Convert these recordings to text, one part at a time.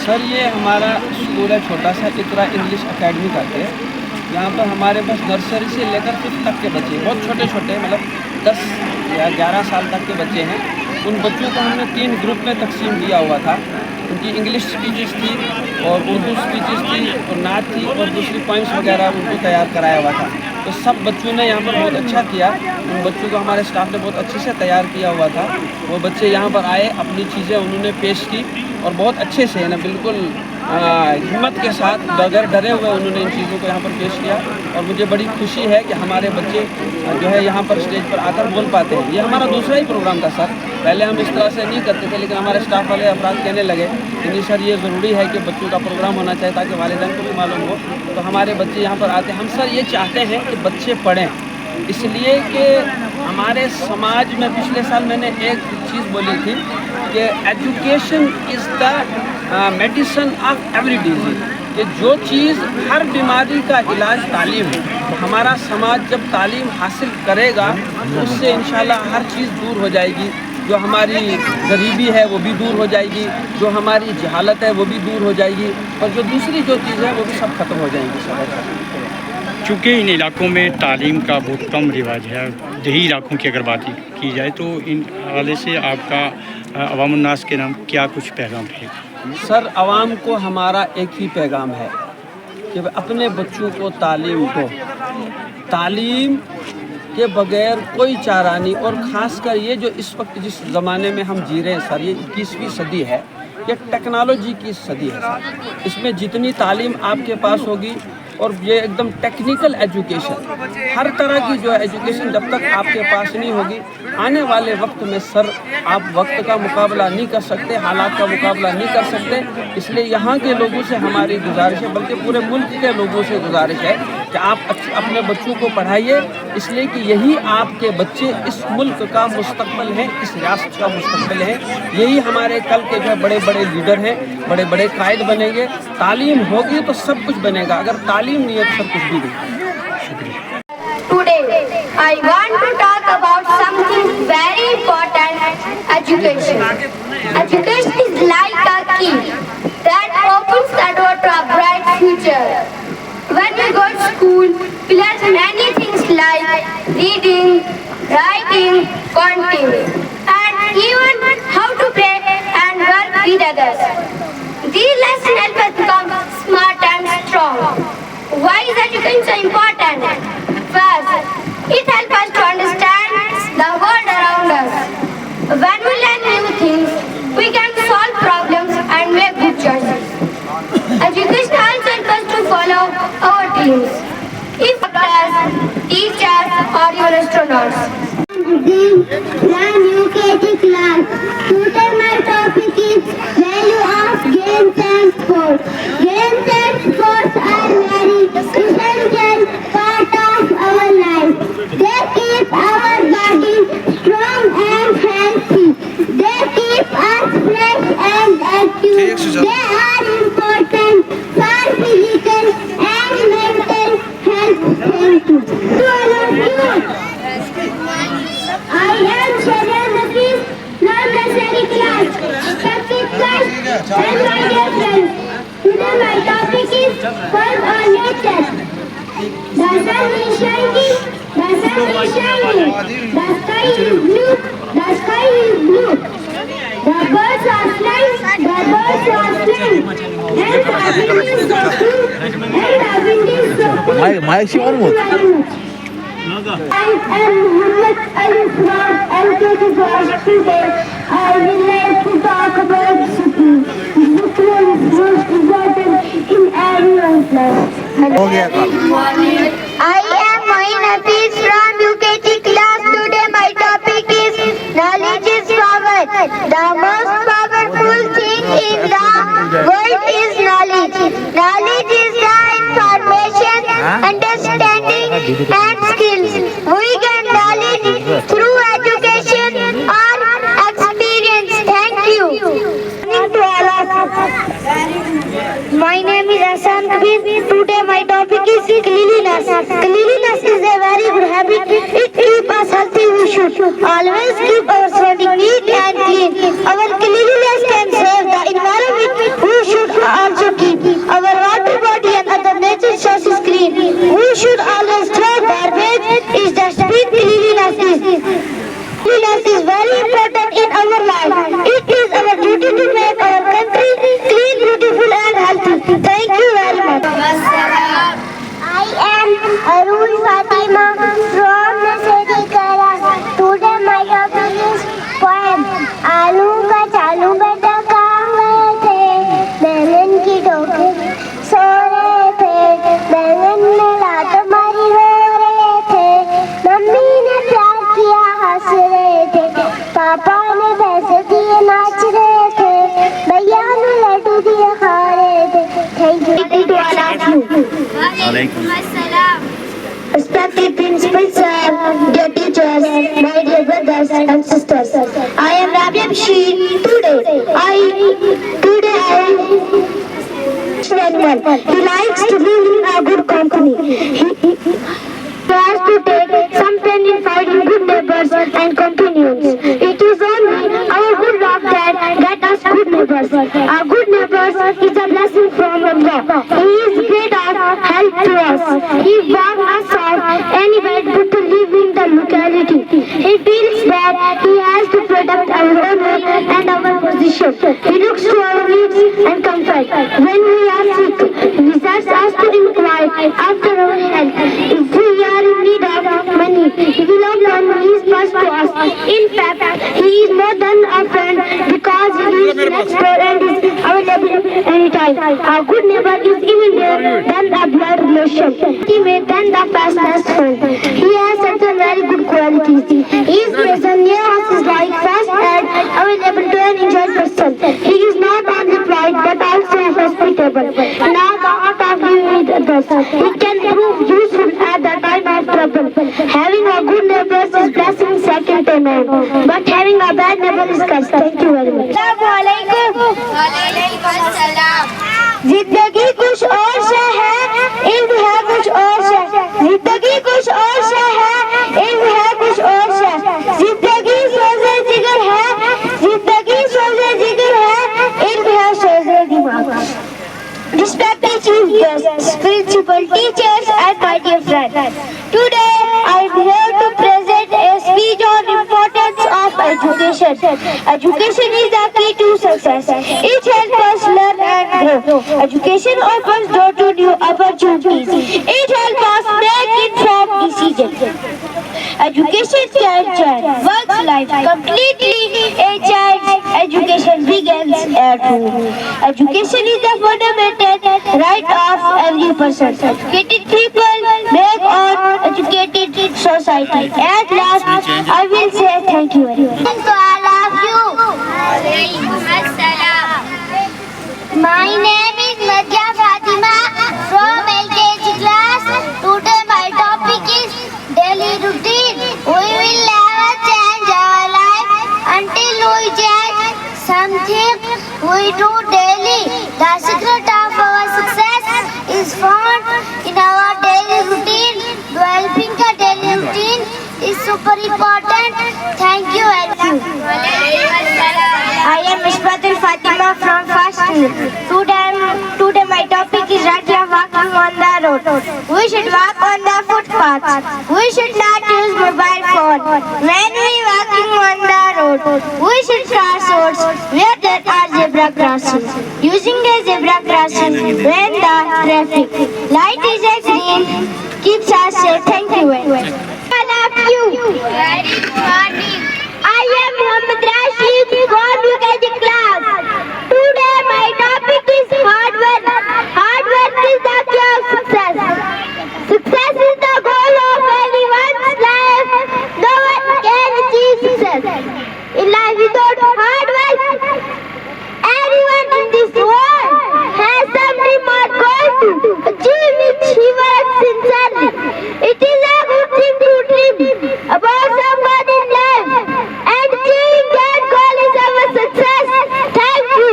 سر یہ ہمارا اسکول ہے چھوٹا سا اقرا انگلش اکیڈمی کرتے ہیں. یہاں پر ہمارے پاس نرسری سے لے کر 5th تک کے بچے بہت چھوٹے چھوٹے مطلب 10 یا 11 سال تک کے بچے ہیں. ان بچوں کو ہم نے 3 گروپ میں تقسیم کیا ہوا تھا. ان کی انگلش اسپیچز تھی اور اردو اسپیچز تھی اور نعت تھی اور دوسری پوائنٹس وغیرہ ان کو تیار کرایا ہوا تھا. تو سب بچوں نے یہاں پر بہت اچھا کیا. ان بچوں کو ہمارے اسٹاف نے بہت اچھے سے تیار کیا ہوا تھا. وہ بچے یہاں پر آئے, اپنی چیزیں انہوں نے پیش کی اور بہت اچھے سے نا بالکل ہمت کے ساتھ بغیر ڈرے ہوئے انہوں نے ان چیزوں کو یہاں پر پیش کیا. اور مجھے بڑی خوشی ہے کہ ہمارے بچے جو ہے یہاں پر اسٹیج پر آ کر بول پاتے ہیں. یہ ہمارا دوسرا ہی پروگرام تھا سر. پہلے ہم اس طرح سے نہیں کرتے تھے, لیکن ہمارے اسٹاف والے افراد کہنے لگے کہ نہیں سر یہ ضروری ہے کہ بچوں کا پروگرام ہونا چاہیے تاکہ والدین کو بھی معلوم ہو. تو ہمارے بچے یہاں پر آتے ہیں. ہم سر یہ چاہتے ہیں کہ بچے پڑھیں, اس لیے کہ ہمارے سماج میں پچھلے سال میں نے ایک چیز بولی تھی کہ education is the medicine of every disease, کہ جو چیز ہر بیماری کا علاج تعلیم ہے. تو ہمارا سماج جب تعلیم حاصل کرے گا تو اس سے انشاءاللہ ہر چیز دور ہو جائے گی. جو ہماری غریبی ہے وہ بھی دور ہو جائے گی, جو ہماری جہالت ہے وہ بھی دور ہو جائے گی, اور جو دوسری جو چیز ہے وہ بھی سب ختم ہو جائیں گی. چونکہ ان علاقوں میں تعلیم کا بہت کم رواج ہے, دیہی علاقوں کی اگر بات کی جائے تو ان حوالے سے آپ کا عوام الناس کے نام کیا کچھ پیغام ہے؟ سر عوام کو ہمارا ایک ہی پیغام ہے کہ اپنے بچوں کو تعلیم دو. تعلیم کے بغیر کوئی چارہ نہیں. اور خاص کر یہ جو اس وقت جس زمانے میں ہم جی رہے ہیں سر, یہ 21ویں صدی ہے, یہ ٹیکنالوجی کی صدی ہے سر. اس میں جتنی تعلیم آپ کے پاس ہوگی اور یہ ایک دم ٹیکنیکل ایجوکیشن, ہر طرح کی جو ایجوکیشن جب تک آپ کے پاس نہیں ہوگی, آنے والے وقت میں سر آپ وقت کا مقابلہ نہیں کر سکتے, حالات کا مقابلہ نہیں کر سکتے. اس لیے یہاں کے لوگوں سے ہماری گزارش ہے, بلکہ پورے ملک کے لوگوں سے گزارش ہے کہ آپ اپنے بچوں کو پڑھائیے, اس لیے کہ یہی آپ کے بچے اس ملک کا مستقبل ہیں, اس ریاست کا مستقبل ہے. یہی ہمارے کل کے جو بڑے بڑے لیڈر ہیں, بڑے بڑے قائد بنیں گے. تعلیم ہوگی تو سب کچھ بنے گا, اگر تعلیم نہیں ہے تو سب کچھ بھی نہیں. Today, I want to talk about something very important, education. Education is like a key that opens the door to a bright future. When we go to school, we learn many things like reading, writing, counting, and even how to play and work with others. These lessons help us become smart and strong. Why is education so important? First, it helps us to understand the world around us. When we learn new things, we can solve problems and make good choices. Education also helps us to follow our dreams. If doctors, teachers, or even astronauts. Brand UKG class. Today my topic is value of games and sports. Games and sports are very essential part of our life. They keep our body strong and healthy. They keep us fresh and active. They are important for physical and mental health. Thank you. To all of you, I am Sharia Nafis from nursery class, 5th class, and my dear friends. Today my topic is fun on nature. The sun is shining, the sun is shining, the sky is blue, the sky is blue. The birds are flying, the birds are flying, and the wind is so cool, and the wind is so cool. I am Muhammad Al-Islam LKG class. Today I will like to talk about discipline. Discipline is most important in everyone's life. I am Moin Hafiz from UKG class. Today my topic is knowledge is power. The most powerful thing in the world is knowledge. Knowledge is the information, understanding and skills. We get knowledge through education or experience. Thank you. My name is Hassan Kabir. Today my topic is cleanliness. Cleanliness is a very good habit. It keeps us healthy. We should always keep our surroundings neat and clean. Our cleanliness can save the environment. We should also keep our water body and other nature sources clean. We should always throw garbage is dustbin. Cleanliness is very important in our life. It is our duty to make our country clean, beautiful and healthy. Thank you very much. I am Arul Fatima from Nasiri Kala. Today my topic is poem. आलू का चालू बेटा कहाँ गए थे, बैंगन की टोकरी सो रहे थे, बैंगन में लात मारी रो रहे थे, मम्मी ने प्यार किया हंस रहे थे, पापा ने पैसे दिए नाच रहे थे, भैया ने लड्डू दिए खा रहे थे. Thank you to all of you. Respected principal sir, dear teachers, my dear brothers and sisters, I am Rabia Bashir. Today I anyone. He likes to live in a good company. He has to take some pain in finding good neighbors and companions. It is only our good luck that get us good neighbors. Our good neighbors is a blessing from Allah. He is great of help to us. He warns us of any bad people live in the locality. He feels that he has to protect our honor and our position. He looks to our needs and comfort. When we are sick, he visits us to inquire after our health. If we are in need of money, he will not lend his purse to us. In fact, he is more than a friend because he is next door and is available anytime. Our good neighbor is even more than a blood relation. He made than the fastest friend. He has certain very good qualities. His presence near us is like fast and available to an enjoyed person. He is not only polite but also hospitable. Now the art of living with others. He can prove useful at the time of trouble. Having a good neighbor is blessing second to none. But having a bad neighbor is curse. Thank you very much. जिंदगी कुछ और से है, इल्म है कुछ और से. जिंदगी कुछ और से है, इल्म है कुछ और से. जिंदगी सोचे जिगर है, जिंदगी सोचे जिगर है, इल्म है सोचे दिमाग. Respected chief guests, principal, teachers and my dear friends. Today I am here to present a speech on importance of education. Education is the key to success. It helps us learn and grow. Education opens door to new opportunities. It helps us make informed decisions. Education can change one's life completely. A child's education begins at home. Education is the fundamental right of every person. Educated people make an educated society. At last, I will say thank you very much. To all of you. My name is Madhya Fatima from LKG class. Today my topic is daily routine. We will never change our life until we change something we do daily. The secret of our success is found in our daily routine. Developing a daily routine is super important. Thank you very much. I am Mishpatul Fatima from First School. Today my topic is Ratla walking on the road. We should walk on the footpaths. We should not use mobile phone. When we walking on the road, we should cross roads where there are zebra crossings. Using a zebra crossing when the traffic light is a green keeps us safe. Thank you very much. I love you. Very good morning. I am Muhammad Rashid from UKG class. Today my topic is hard work. Hard work is the key of success. Success is the goal of anyone's life. No one can achieve success in life without hard work. Everyone in this world has some dream or goal to achieve which he works sincerely. It is a good thing to dream about someone in life, and achieving that goal is our success. Thank you.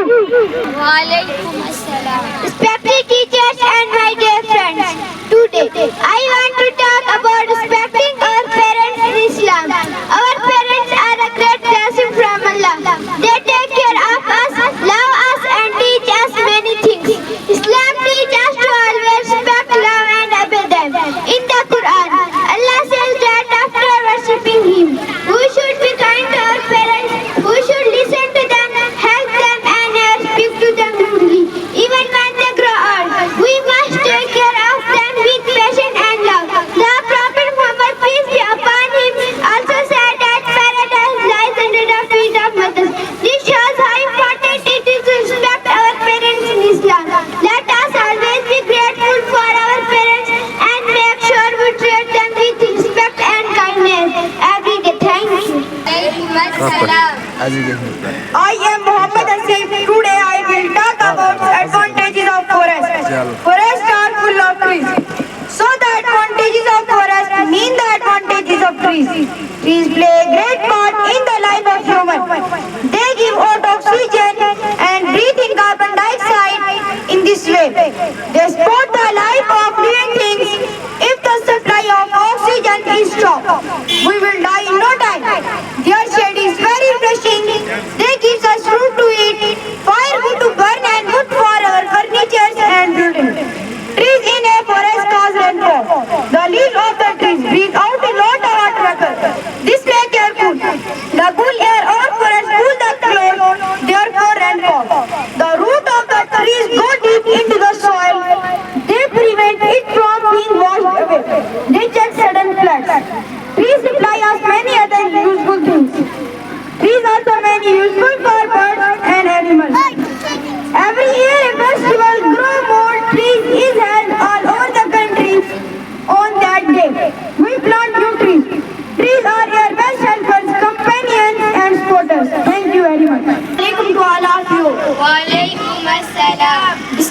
Respected teachers and my dear friends, today I want to talk about respecting our parents in Islam. Our parents are a great blessing from Allah. They take care of us, love us and teach us many things.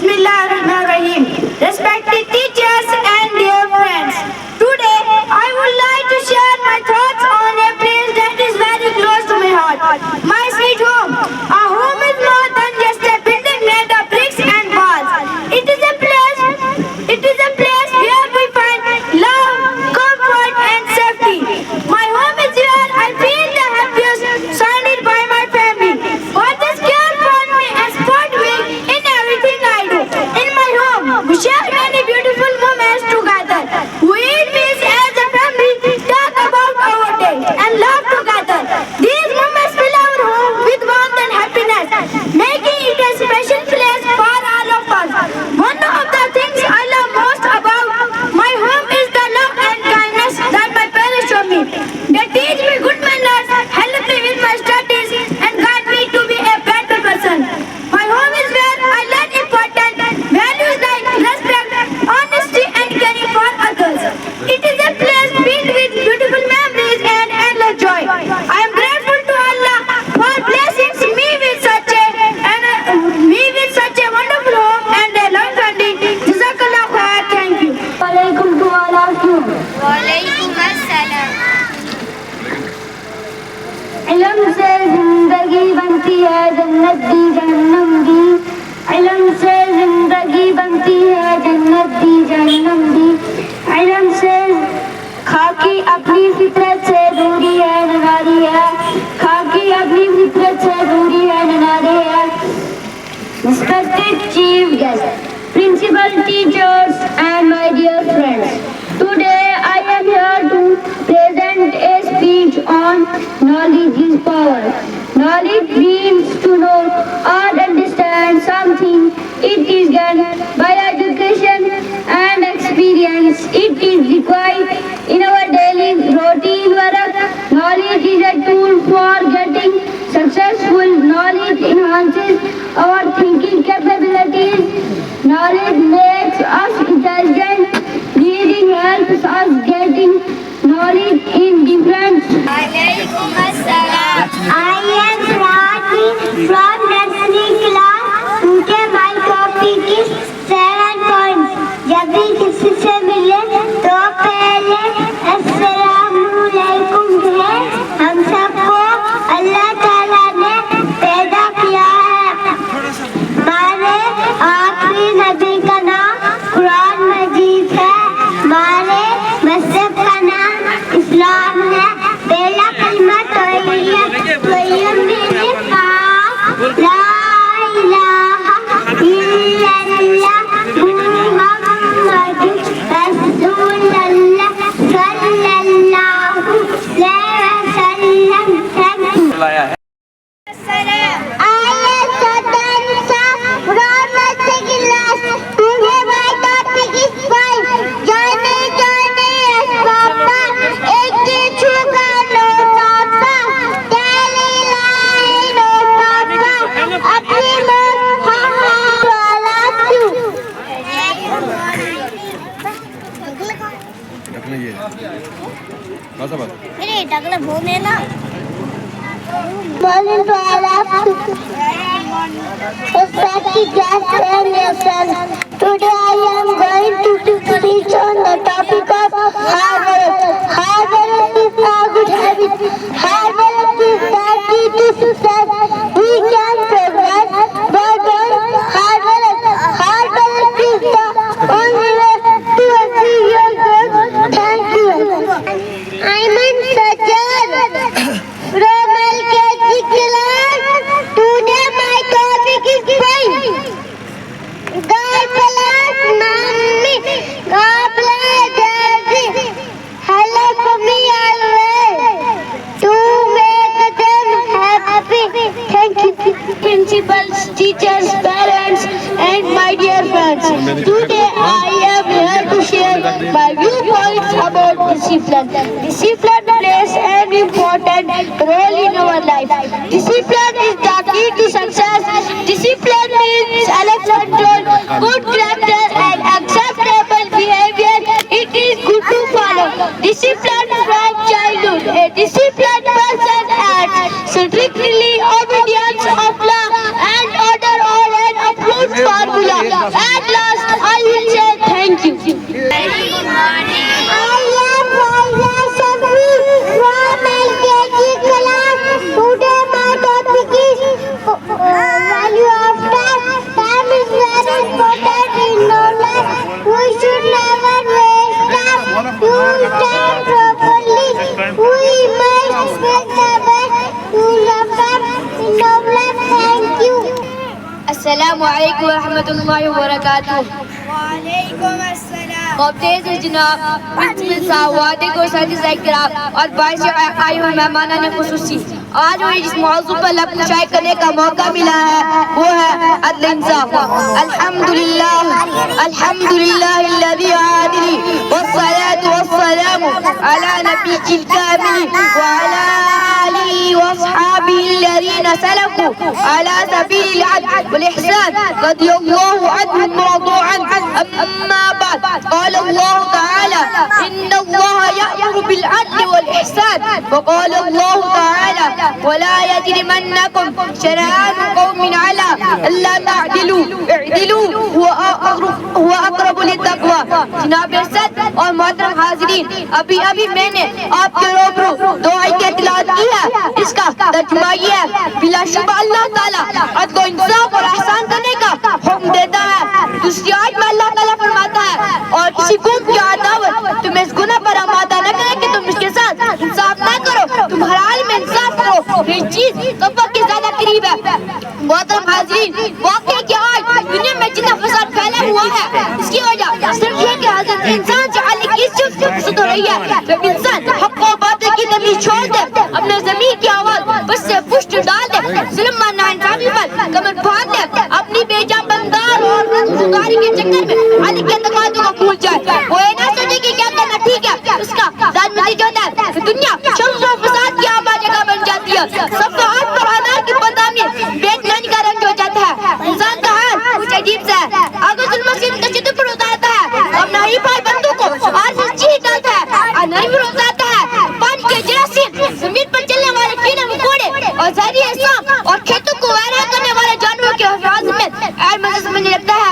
Bismillahirrahmanirrahim. Respected teachers and dear friends, today I would like to share my thoughts on a place that is very close to my heart, my sweet home. Our home is more than just a building made of bricks and walls. It is a place where we find love, comfort and safety. My home is where I feel the happiest, surrounded by my family. Fathers care for me and support me in everything I do. In my home, we share many beautiful moments together. We eat meals as a family, talk about our day, and laugh together. These moments fill our home with warmth and happiness, making it a special place for all of us. One of the things I love most about my home is the love and kindness that my parents show me. They teach me good manners, help me with my studies, and guide me to be a better person. My home is where I learn important values like respect, honesty, and caring for others. It is a place filled with beautiful memories and endless joy. I am grateful to Allah for blessing me with such a wonderful home and a loving family. Jazakallah khair. Thank you. Walaikum to all of you. Walaikum assalam. علم سے زندگی بنتی ہے جنت دی جہنم دی علم سے زندگی بنتی ہے جنت دی جہنم دی علم سے خاکی اپنی فطرت سے دوری ہے نناری ہے خاکی اپنی فطرت سے دوری ہے نناری ہے Respected chief guests, principal teachers and my dear friends, today I am here to present a speech on knowledge is power. Knowledge means to know or understand something. It is gained by education and experience. It is required in our daily routine work. Knowledge is a tool for getting successful. Knowledge enhances our thinking capabilities. Knowledge makes us intelligent. Reading helps us getting knowledge in different. Walaikum assalam. I am Rati from nursery class. Today my topic is 7 points. जब भी किसी से मिले तो पहले अस्सलामुअलैकुम कहें. हम सबको अल्लाह ताला ने पैदा किया है. हमारे आखिरी नबी का नाम कुरान मजीद है. हमारे मज़हब का नाम इस्लाम है. पहला कलमा तौहीद मेरे पास ला इलाहा इल्लल्लाह मुहम्मदुर रसूलुल्लाह सल्लल्लाहु अलैहि वसल्लम. लाया है Morning to all of you. Respected guests and your friends. Today I am going to speak on the topic of hard work. Hard work is a good habit. Hard work is the key to success. We can progress by doing hard work. Hard work is the only way to achieve your goals. Thank you. I'm in Sajjad from LKG class. Today my topic is fine. God bless mommy. God bless daddy. Hello for me always. To make them happy. Thank you. Principals, teachers, parents, and my dear friends. Today I am here to share my viewpoints about discipline. Discipline plays an important role in our life. Discipline is the key to success. Discipline means self-control, good character, and acceptable behavior. It is good to follow discipline from childhood. A disciplined person acts strictly obedience of law and order or an approved formula. شکریہ. At last I will say thank you. Very good morning. I am Faiza Shabri from LKG class. Today my topic is value of time. Time is very important in our life. We should never waste time. Use time properly. We must make the best use of time in our life. Thank you. السلام علیکم ورحمۃ اللہ وبرکاتہ. وعلیکم السلام. مبتعث جناب principal صاحب وعدے کو اساتذہ کرام اور باعث آئے ہوئے مہمانان خصوصی، آج مجھے جس موضوع پر لب کشائی کرنے کا موقع ملا ہے وہ ہے عدل انصاف. الحمدللہ الحمدللہ الذی عادلی والصلاة والسلام علی نبی الکامل وعلی آلہ واصحابہ الذین سلکوا علی سبیل العدل والإحسان رضی اللہ عنہم ورضوا عنہ. أما بعد قال الله تعالى إن الله يأمر بالعدل والإحسان وقال الله تعالى ولا يجرمنكم شنآن قوم على ألا تعدلوا اعدلوا هو أقرب للتقوى. جناب عزت اور محترم حاضرین، ابھی میں نے آپ کے روبرو دو آیت کی تلاوت کی ہے. اس کا ترجمہ یہ ہے: بلا شبہ اللہ تعالیٰ عدل و انصاف اور احسان کرنے کا حکم دیتا ہے. دوسری آیت میں اللہ تعالیٰ فرماتا ہے اور کسی قوم کی عداوت تم اس گناہ پر آمادہ نہ کرے کہ تم اس کے ساتھ انصاف نہ کرو، تم ہر حال میں انصاف کرو. یہ چیز توبہ کے زیادہ قریب ہے. محترم حاضرین، واقعہ کہ آج دنیا میں جتنا فساد پھیلا ہوا ہے اس کی وجہ صرف یہ کہ حضرت انسان سے علی کی صرف فساد ہو رہی ہے. جب انسان حق و باطل کی تمیز چھوڑ دے، اپنے ضمیر کی آواز بس سے پشت ڈال دے، ظلم اور ناانصافی پر کمر پھاڑ دے، اپنی بے جان بندار اور رسولداری کے چکر میں علی کے تقاضوں کو بھول جائے، وہ یہ نہ سوچے کہ کیا کرنا ٹھیک ہے، اس کا ذات نتیجہ ہوتا ہے کہ دنیا شر و فساد کی آباد جگہ بن جاتی ہے. سب کا ہاتھ پر آدھار کی بدنامی بیٹ نانی کا رنگ ہو جاتا ہے. انسان کا حال کچھ عجیب سا ہے. اگر ظلم سے تشدد پر اتارتا ہے اور نئی بھائی بندوں کو آج سے چیز ڈالتا ہے اور نئی پر اتارتا ہے پانی کے جراثیم، زمین پر چلنے والے کیڑے مکوڑے اور زہری اجسام اور کھیتوں کو ویران کرنے والے جانوروں کے حفاظت میں اہم مدد سمجھنے لگتا ہے.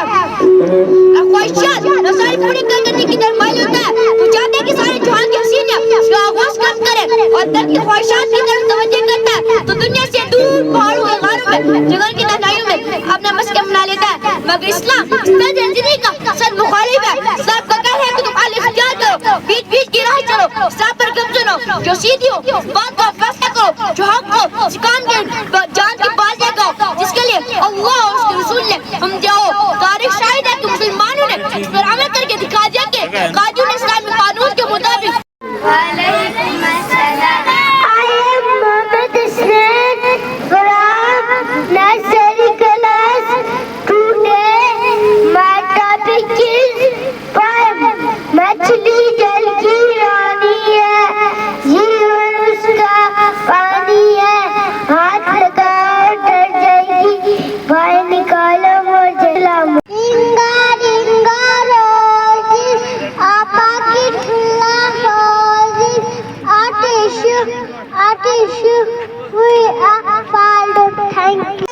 خواہشات رسائی پوری کرنے کی طرف مائل ہوتا ہے. تو چاہتے ہیں کہ سارے جہان کے حسینیاں اس کا آغاز کم کرے اور درد کی خواہشات کی طرف توجہ کرتا ہے. تو دنیا سے دور پہاڑوں کے غاروں میں جنگل کی تنہائیوں میں اپنا مسکن بنا لیتا ہے. مگر اسلام اس طرز زندگی کا سر مخالف ہے. اسلام کا کہنا ہے کہ تم اعلی اختیار کرو، بیچ بیچ کی راہ چلو، صاحب پر کم سنو، جو سیدھی ہو اس بات کا فیصلہ کرو، جو حق ہو سکان کے جان کی بازی لگاؤ، جس کے لیے اللہ اور اس کے رسول نے ہم جاؤ. تاریخ شاہد ہے کہ مسلمانوں نے اس پر عمل کر کے دکھا دیا کہ قانون اسلامی قانون کے مطابق. وعلیکم السلام. I am Mohammed Islam from nursery class. Today my topic is poem. مچھلی جل کی رانی ہے، جیون اس کا پانی ہے، ہاتھ لگاؤ ڈر جائے گی، بھائی نکالو وہ جلام. رنگا رنگا روزز آپا کی ٹھلا روزز آتش آتش we are proud of thank you.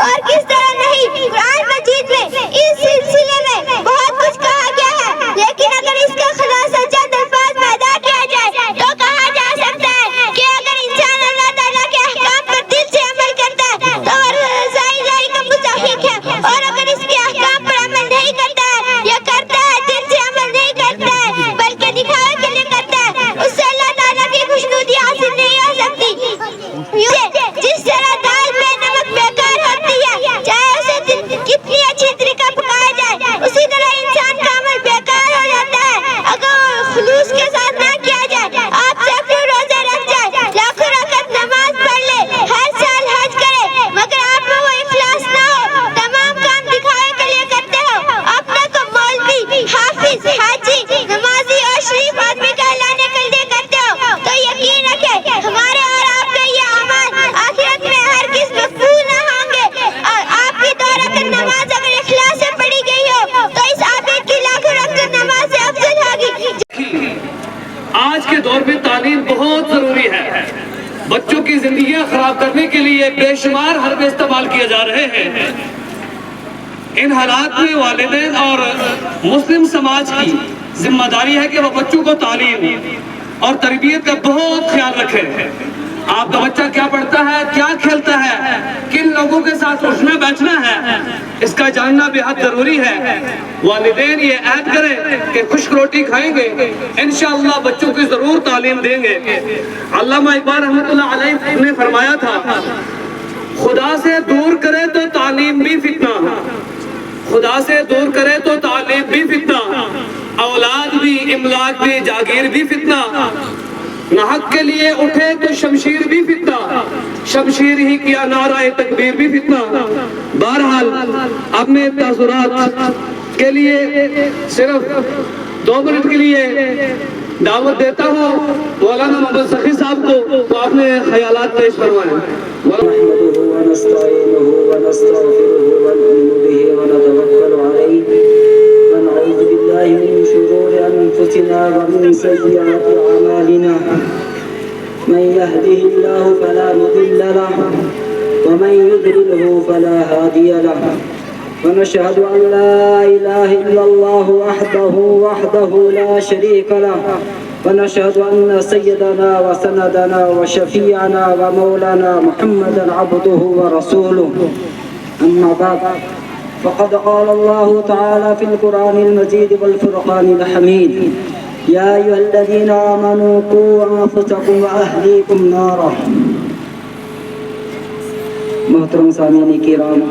اور کس طرح نہیں، قرآن مجید میں اس سلسلے میں بہت کچھ کہا گیا ہے، لیکن اگر اس کا خلاصہ چند الفاظ میں ادا کیا جائے تو کہا جا سکتا ہے کہ اگر انسان اللہ تعالیٰ کے احکام پر دل سے عمل کرتا ہے تو ظاہر کا مستحق ہے، اور اگر اس کے احکام پر عمل نہیں کرتا ہے یا کرتا ہے دل سے عمل نہیں کرتا ہے بلکہ دکھاوے کے لیے کرتا ہے، اس سے اللہ تعالیٰ کی خوشنودی حاصل نہیں ہو سکتی. جس طرح دال بے نمک بیکار ہوتی ہے چاہے اسے کتنی اچھی طریقہ پکایا جائے، اسی طرح انسان کا عمل بیکار ہو جاتا ہے اگر خلوص کے ساتھ نہ کیا جائے. آپ سینکڑوں روزے رکھ جائے، لاکھوں رکعت نماز پڑھ لے، ہر سال حج کرے، مگر آپ میں وہ اخلاص نہ ہو، تمام کام دکھاوے کے لیے کرتے ہو، اپنے کو مولوی، حافظ، حاجی، نمازی اور شریف آدمی کہلانے کے لیے کرتے ہو، تو یقین رکھے ہمارے اور آپ کے یہ اعمال آخرت میں ہرگز مقبول نہ ہوں گے. اور آپ کی 2 رکعت نماز اگر اخلاص سے پڑھی گئی ہو تو اس عابد کی لاکھوں رکعت نماز سے افضل ہوگی. آج کے دور میں تعلیم بہت ضروری ہے. بچوں کی زندگیاں خراب کرنے کے لیے بے شمار حربے استعمال کیے جا رہے ہیں. ان حالات میں والدین اور مسلم سماج کی ذمہ داری ہے کہ وہ بچوں کو تعلیم اور تربیت کا بہت خیال رکھے. آپ کا بچہ کیا پڑھتا ہے, کیا کھیلتا ہے, کن لوگوں کے ساتھ اٹھنا بیٹھنا ہے, اس کا جاننا بے حد ضروری ہے. والدین یہ عہد کریں کہ خشک روٹی کھائیں گے, انشاءاللہ بچوں کی ضرور تعلیم دیں گے. علامہ اقبال رحمۃ اللہ علیہ نے فرمایا تھا, خدا سے دور کرے تو تعلیم بھی فتنہ, خدا سے دور کرے تو تعلیم بھی فتنہ, اولاد بھی, املاک بھی, جاگیر بھی فتنہ, نہ حق کے لیے اٹھے تو شمشیر بھی فتنہ, شمشیر ہی کیا نعرہ تکبیر بھی فتنہ. بہرحال اپنے تاثرات کے لیے صرف 2 منٹ کے لیے دعوت دیتا ہوں مولانا محمد سخی صاحب کو, تو اپنے خیالات پیش فرمائیں. نحمده ونستعينه ونستغفره ونؤمن به ونتوكل عليه ونعوذ بالله من شرور أنفسنا ومن سيئات أعمالنا, من يهده الله فلا مضل له ومن يضلله فلا هادي له, ونشهد أن لا إله إلا الله وحده لا شريك له, ونشهد أن سيدنا وسندنا وشفيعنا ومولانا محمدا عبده ورسوله. أما بعد, فقد قال الله تعالى في القرآن المجيد والفرقان الحميد, يا أيها الذين آمنوا قوا أنفسكم وأهليكم نارا. محترم سامعین کرام,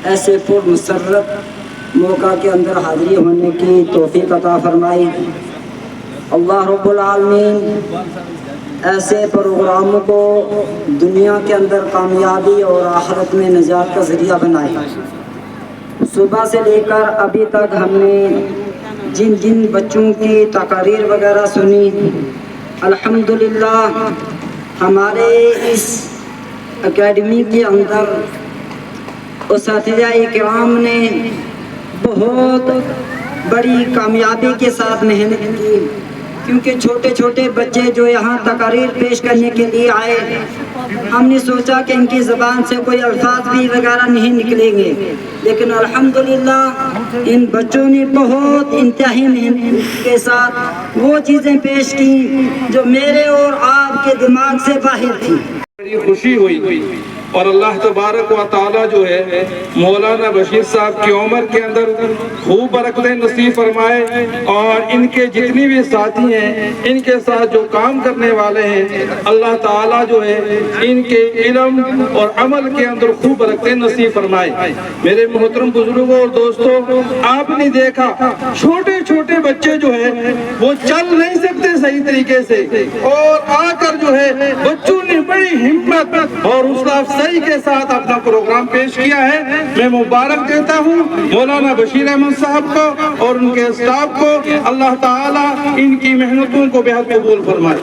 ایسے پر مسرت موقع کے اندر حاضری ہونے کی توفیق عطا فرمائی. اللہ رب العالمین ایسے پروگراموں کو دنیا کے اندر کامیابی اور آخرت میں نجات کا ذریعہ بنائے. صبح سے لے کر ابھی تک ہم نے جن جن بچوں کی تقاریر وغیرہ سنی, الحمدللہ ہمارے اس اکیڈمی کے اندر اساتذہ کرام نے بہت بڑی کامیابی کے ساتھ محنت کی, کیونکہ چھوٹے چھوٹے بچے جو یہاں تقاریر پیش کرنے کے لیے آئے, ہم نے سوچا کہ ان کی زبان سے کوئی الفاظ بھی وغیرہ نہیں نکلیں گے, لیکن الحمدللہ ان بچوں نے بہت انتہائی محنت کے ساتھ وہ چیزیں پیش کی جو میرے اور آپ کے دماغ سے باہر تھی. بڑی خوشی ہوئی, اور اللہ تبارک و تعالیٰ جو ہے مولانا بشیر صاحب کی عمر کے اندر خوب برکتیں نصیب فرمائے, اور ان کے جتنی بھی ساتھی ہیں, ان کے ساتھ جو کام کرنے والے ہیں, اللہ تعالیٰ جو ہے ان کے علم اور عمل کے اندر خوب برکتیں نصیب فرمائے. میرے محترم بزرگوں اور دوستوں, آپ نے دیکھا چھوٹے چھوٹے بچے جو ہے وہ چل نہیں سکتے صحیح طریقے سے, اور آ کر جو ہے بچوں نے بڑی ہمت اور حوصلہ صحیح کے ساتھ اپنا پروگرام پیش کیا ہے. میں مبارک دیتا ہوں مولانا بشیر احمد صاحب کو اور ان کے اسٹاف کو. اللہ تعالیٰ ان کی محنتوں کو بے حد قبول فرمائے.